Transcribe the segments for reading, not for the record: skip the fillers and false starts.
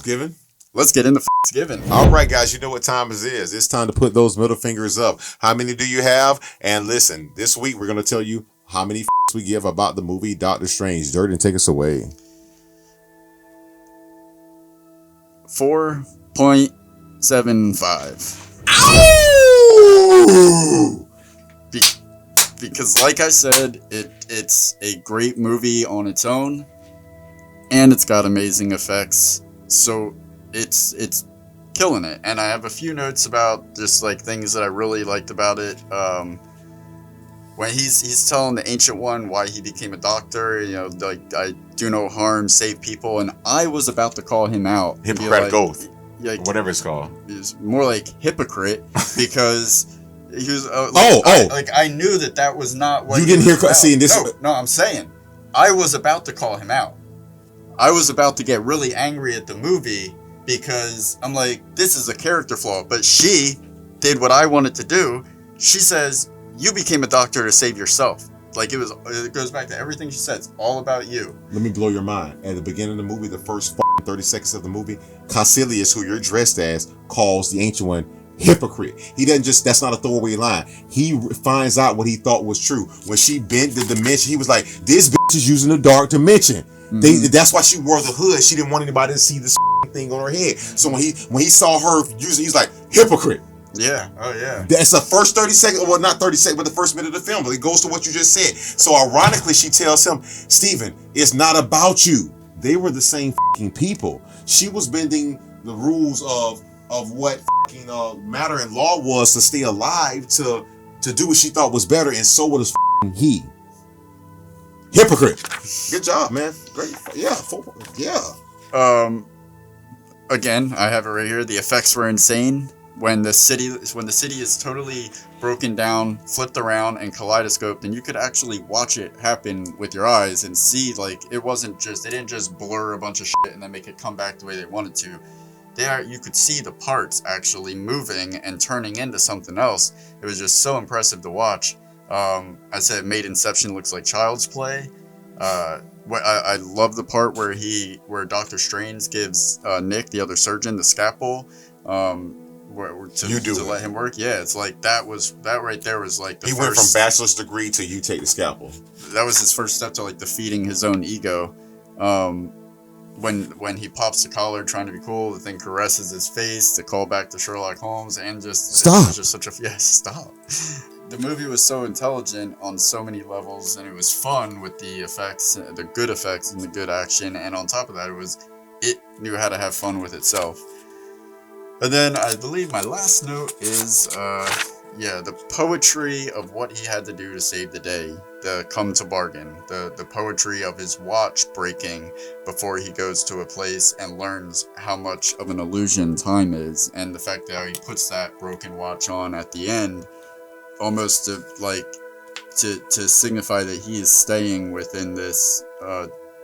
Given. Let's get into Given. All right, guys, you know what time it is. It's time to put those middle fingers up. How many do you have? And listen, this week we're going to tell you how many we give about the movie Doctor Strange. Durden, take us away. 4.75. Ow! Because like I said, it's a great movie on its own, and it's got amazing effects, so it's killing it. And I have a few notes about just like things that I really liked about it. When he's telling the Ancient One why he became a doctor, you know, like, I do no harm, save people, and I was about to call him out. Hippocratic Oath. Like, whatever it's called. It's more like hypocrite, because he was I knew that was not what you didn't hear. See, this. No, I'm saying I was about to call him out. I was about to get really angry at the movie because I'm like, this is a character flaw. But she did what I wanted to do. She says, you became a doctor to save yourself. Like, it goes back to everything she said. It's all about you. Let me blow your mind. At the beginning of the movie, the first 30 seconds of the movie, Caecilius, who you're dressed as, calls the Ancient One hypocrite. He doesn't just, that's not a throwaway line. He finds out what he thought was true. When she bent the dimension, he was like, this bitch is using the dark dimension. Mm-hmm. That's why she wore the hood. She didn't want anybody to see this thing on her head. So when he saw her using, he's like, hypocrite. Yeah. Oh, yeah. That's the first 30 seconds, well, not 30 seconds, but the first minute of the film. But it goes to what you just said. So ironically, she tells him, Stephen, it's not about you. They were the same fucking people. She was bending the rules of what fucking matter and law was to stay alive, to do what she thought was better, and so was fucking he. Hypocrite. Good job, man. Great. Yeah. Yeah. Again, I have it right here. The effects were insane. When the city is totally broken down, flipped around, and kaleidoscoped, and you could actually watch it happen with your eyes and see, like, they didn't just blur a bunch of shit and then make it come back the way they wanted to. You could see the parts actually moving and turning into something else. It was just so impressive to watch. I said it made Inception looks like Child's Play. I love the part where Dr. Strange gives Nick, the other surgeon, the scalpel. To let him work. Yeah, it's like that right there was like he went from bachelor's degree to you take the scalpel. That was his first step to like defeating his own ego. When he pops the collar trying to be cool, the thing caresses his face to call back to Sherlock Holmes, and just stop. It was just such a stop. The movie was so intelligent on so many levels, and it was fun with the effects, the good effects and the good action, and on top of that, it knew how to have fun with itself. And then I believe my last note is, the poetry of what he had to do to save the day, the come to bargain, the poetry of his watch breaking before he goes to a place and learns how much of an illusion time is, and the fact that he puts that broken watch on at the end, almost to signify that he is staying within this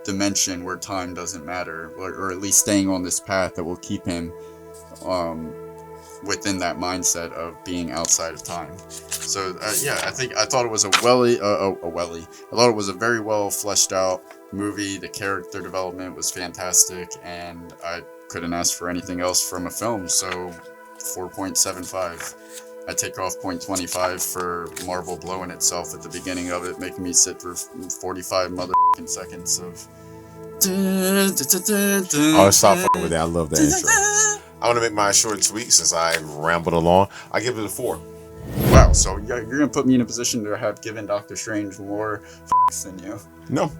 dimension where time doesn't matter, or at least staying on this path that will keep him within that mindset of being outside of time. So I thought it was I thought it was a very well fleshed out movie. The character development was fantastic, and I couldn't ask for anything else from a film. So 4.75. I take off 0.25 for Marvel blowing itself at the beginning of it, making me sit through 45 motherfucking seconds of. Oh, stop fucking with that. I love that intro. I want to make mine short and sweet since I rambled along. I give it a 4. Wow, so you're going to put me in a position to have given Doctor Strange more than you. No,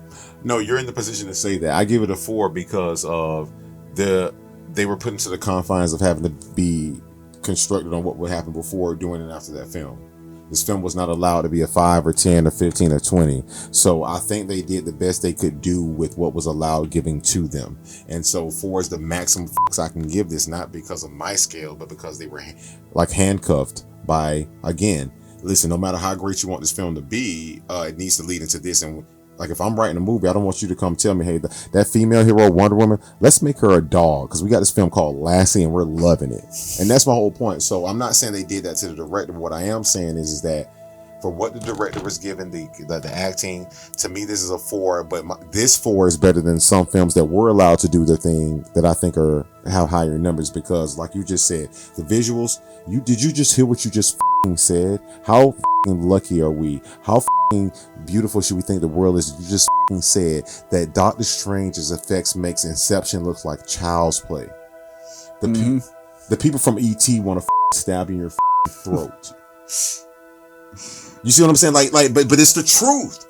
you're in the position to say that. I give it a 4 because of they were put into the confines of having to be constructed on what would happen before, during, and after that film. This film was not allowed to be a 5 or 10 or 15 or 20. So I think they did the best they could do with what was allowed giving to them. And so 4 is the maximum I can give this, not because of my scale, but because they were like handcuffed by, again, listen, no matter how great you want this film to be, it needs to lead into this. And like, if I'm writing a movie, I don't want you to come tell me, hey, that female hero, Wonder Woman, let's make her a dog, because we got this film called Lassie and we're loving it. And that's my whole point. So I'm not saying they did that to the director. What I am saying is that for what the director was given, the acting, to me this is a 4. But this 4 is better than some films that were allowed to do their thing that I think have higher numbers, because like you just said, the visuals. Did you just hear what you just said? How lucky are we? How beautiful should we think the world is? You just said that Doctor Strange's effects makes Inception look like child's play. The people from E.T. want to stab you in your throat. You see what I'm saying? But it's the truth.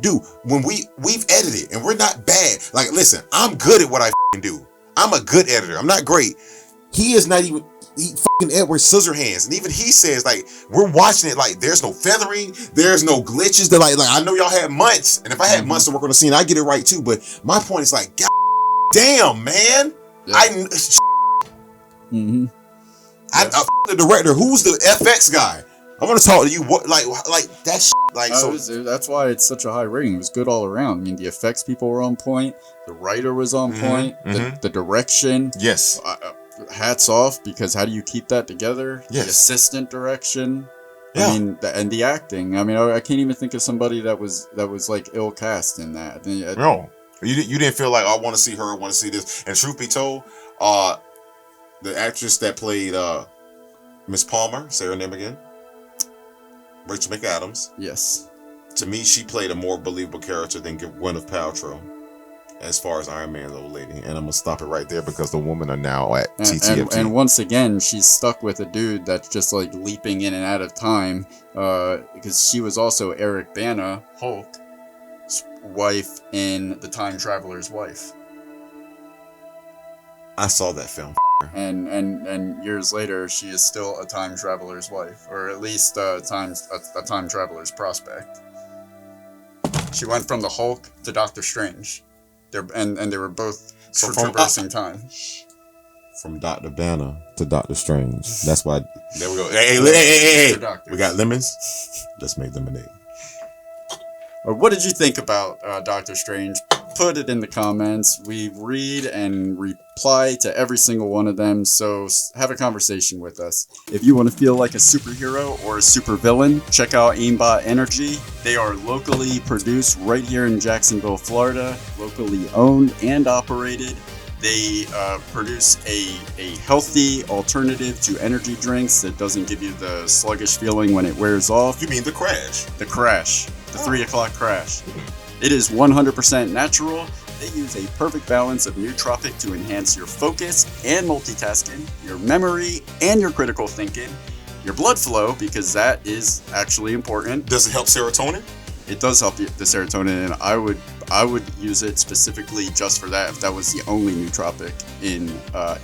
Dude, when we've edited and we're not bad. Like, listen, I'm good at what I do. I'm a good editor. I'm not great. He is not even. Edward Scissorhands, and even he says, like, we're watching it, like, there's no feathering, there's no glitches. That like I know y'all had months, and if I had months to work on the scene, I get it right too. But my point is, like, God damn, man, yeah. I the director, who's the FX guy? I want to talk to you. What, like that shit, like, so that's why it's such a high rating. It was good all around. I mean, the effects people were on point, the writer was on point, the direction. Yes. Hats off, because how do you keep that together? Yes. The assistant direction. Yeah. I mean, and the acting. I mean, I can't even think of somebody that was like ill cast in that. No, you didn't feel like, I want to see her, I want to see this. And truth be told, the actress that played Miss Palmer, say her name again, Rachel McAdams. Yes. To me, she played a more believable character than Gwyneth Paltrow, as far as Iron Man's old lady. And I'm going to stop it right there, because the women are now at TTFT. And once again, she's stuck with a dude that's just like leaping in and out of time, because she was also Eric Bana, Hulk's wife in The Time Traveler's Wife. I saw that film. And years later, she is still a time traveler's wife, or at least a time traveler's prospect. She went from the Hulk to Doctor Strange. And they were both traversing time. From Dr. Banner to Doctor Strange. That's why. There we go. Hey. We got lemons. Let's make lemonade. What did you think about Doctor Strange? Put it in the comments. We read and reply to every single one of them, so have a conversation with us. If you want to feel like a superhero or a supervillain, check out Aimbot Energy. They are locally produced right here in Jacksonville, Florida, locally owned and operated. They produce a healthy alternative to energy drinks that doesn't give you the sluggish feeling when it wears off. You mean the crash? The crash. The 3 o'clock crash. It is 100% natural. They use a perfect balance of nootropic to enhance your focus and multitasking, your memory and your critical thinking, your blood flow, because that is actually important. Does it help serotonin? It does help the serotonin, and I would use it specifically just for that if that was the only nootropic in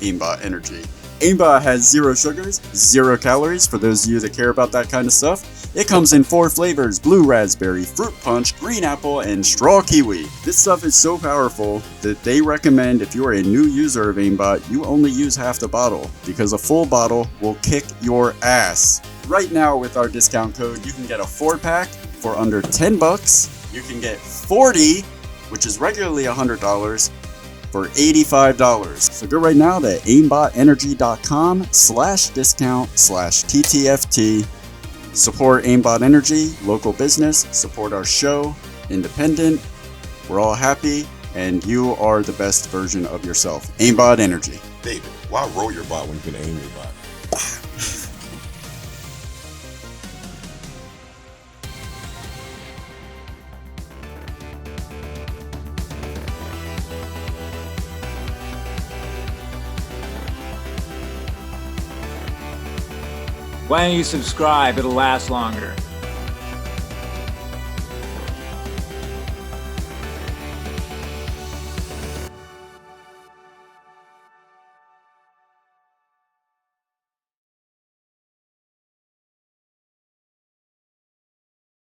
Aimbot Energy. Aimbot has 0 sugars, 0 calories for those of you that care about that kind of stuff. It comes in 4 flavors: blue raspberry, fruit punch, green apple, and straw kiwi. This stuff is so powerful that they recommend if you are a new user of Aimbot, you only use half the bottle, because a full bottle will kick your ass. Right now with our discount code, you can get a 4-pack for under $10. You can get 40, which is regularly $100, for $85. So go right now to aimbotenergy.com/discount/TTFT. Support Aimbot Energy, local business, support our show, independent. We're all happy, and you are the best version of yourself. Aimbot Energy. David, why roll your bot when you can aim your bot? Why don't you subscribe? It'll last longer.